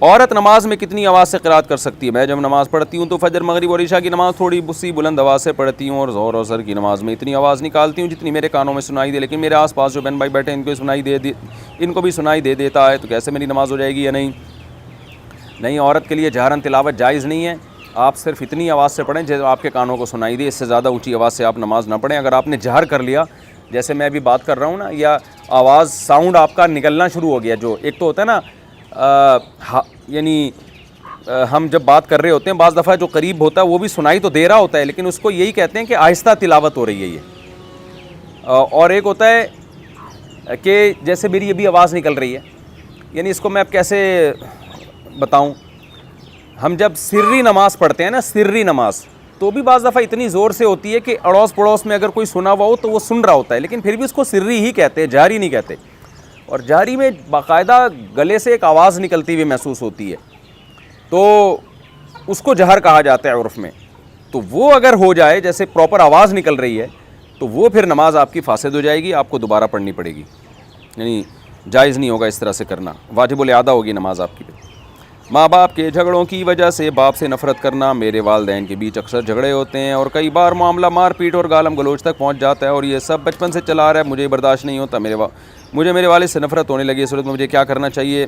عورت نماز میں کتنی آواز سے قرات کر سکتی ہے؟ میں جب نماز پڑھتی ہوں تو فجر مغرب اور عشاء کی نماز تھوڑی سی بلند آواز سے پڑھتی ہوں، اور ظہر اور عصر کی نماز میں اتنی آواز نکالتی ہوں جتنی میرے کانوں میں سنائی دے، لیکن میرے آس پاس جو بہن بھائی بیٹھے ہیں ان کو بھی سنائی دے دیتا ہے، تو کیسے میری نماز ہو جائے گی یا نہیں؟ نہیں، عورت کے لیے جہرن تلاوت جائز نہیں ہے، آپ صرف اتنی آواز سے پڑھیں جو آپ کے کانوں کو سنائی دے، اس سے زیادہ اونچی آواز سے آپ نماز نہ پڑھیں۔ اگر آپ نے جہر کر لیا، جیسے میں ابھی بات کر رہا ہوں نا، یا آواز ساؤنڈ آپ کا نکلنا شروع ہو گیا، جو ایک تو ہوتا ہے نا یعنی ہم جب بات کر رہے ہوتے ہیں بعض دفعہ جو قریب ہوتا ہے وہ بھی سنائی تو دے رہا ہوتا ہے، لیکن اس کو یہی کہتے ہیں کہ آہستہ تلاوت ہو رہی ہے یہ۔ اور ایک ہوتا ہے کہ جیسے میری ابھی آواز نکل رہی ہے، یعنی اس کو میں اب کیسے بتاؤں، ہم جب سری نماز پڑھتے ہیں نا، سری نماز، تو بھی بعض دفعہ اتنی زور سے ہوتی ہے کہ اڑوس پڑوس میں اگر کوئی سنا ہوا ہو تو وہ سن رہا ہوتا ہے، لیکن پھر بھی اس کو سری ہی کہتے ہیں، جاری نہیں کہتے۔ اور جاری میں باقاعدہ گلے سے ایک آواز نکلتی ہوئی محسوس ہوتی ہے، تو اس کو جہر کہا جاتا ہے عرف میں۔ تو وہ اگر ہو جائے، جیسے پراپر آواز نکل رہی ہے، تو وہ پھر نماز آپ کی فاسد ہو جائے گی، آپ کو دوبارہ پڑھنی پڑے گی، یعنی جائز نہیں ہوگا اس طرح سے کرنا، واجب الاعادہ ہوگی نماز آپ کی۔ ماں باپ کے جھگڑوں کی وجہ سے باپ سے نفرت کرنا، میرے والدین کے بیچ اکثر جھگڑے ہوتے ہیں اور کئی بار معاملہ مار پیٹ اور گالم گلوچ تک پہنچ جاتا ہے، اور یہ سب بچپن سے چلا رہا ہے، مجھے برداشت نہیں ہوتا، مجھے میرے والد سے نفرت ہونے لگی، اس صورت میں مجھے کیا کرنا چاہیے؟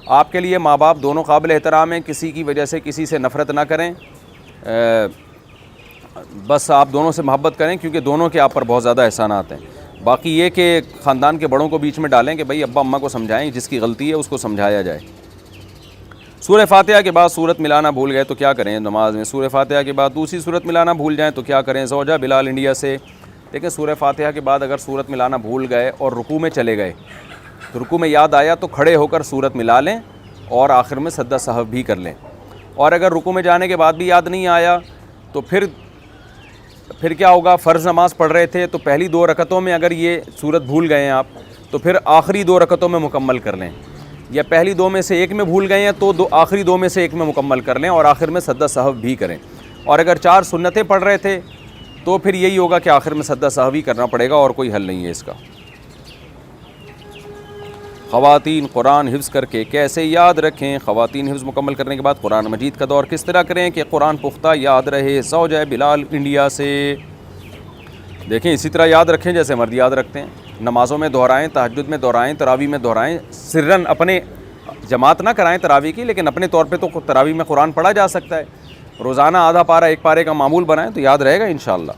آپ کے لیے ماں باپ دونوں قابل احترام ہیں، کسی کی وجہ سے کسی سے نفرت نہ کریں، بس آپ دونوں سے محبت کریں، کیونکہ دونوں کے آپ پر بہت زیادہ احسانات ہیں۔ باقی یہ کہ خاندان کے بڑوں کو بیچ میں ڈالیں کہ بھائی ابا اماں کو سمجھائیں، جس کی غلطی ہے اس کو سمجھایا جائے۔ سورہ فاتحہ کے بعد سورت ملانا بھول گئے تو کیا کریں؟ نماز میں سورہ فاتحہ کے بعد دوسری سورت ملانا بھول جائیں تو کیا کریں؟ زوجہ بلال انڈیا سے، دیکھیں سورہ فاتحہ کے بعد اگر سورت ملانا بھول گئے اور رکوع میں چلے گئے، تو رکوع میں یاد آیا تو کھڑے ہو کر سورت ملا لیں اور آخر میں سجدہ سہو بھی کر لیں، اور اگر رکوع میں جانے کے بعد بھی یاد نہیں آیا تو پھر کیا ہوگا؟ فرض نماز پڑھ رہے تھے تو پہلی 2 رکعتوں میں اگر یہ سورت بھول گئے ہیں آپ، تو پھر آخری 2 رکعتوں میں مکمل کر لیں، یا پہلی 2 میں سے ایک میں بھول گئے ہیں تو آخری 2 میں سے ایک میں مکمل کر لیں اور آخر میں سجدہ سہو بھی کریں۔ اور اگر 4 سنتیں پڑھ رہے تھے تو پھر یہی ہوگا کہ آخر میں سجدہ سہو بھی کرنا پڑے گا، اور کوئی حل نہیں ہے اس کا۔ خواتین قرآن حفظ کر کے کیسے یاد رکھیں؟ خواتین حفظ مکمل کرنے کے بعد قرآن مجید کا دور کس طرح کریں کہ قرآن پختہ یاد رہے؟ زوجہ بلال انڈیا سے، دیکھیں اسی طرح یاد رکھیں جیسے مرد یاد رکھتے ہیں، نمازوں میں دہرائیں، تہجد میں دہرائیں، تراویح میں دہرائیں، سرن اپنے جماعت نہ کرائیں تراویح کی، لیکن اپنے طور پہ تو تراویح میں قرآن پڑھا جا سکتا ہے، روزانہ آدھا پارہ 1 پارے کا معمول بنائیں تو یاد رہے گا انشاءاللہ۔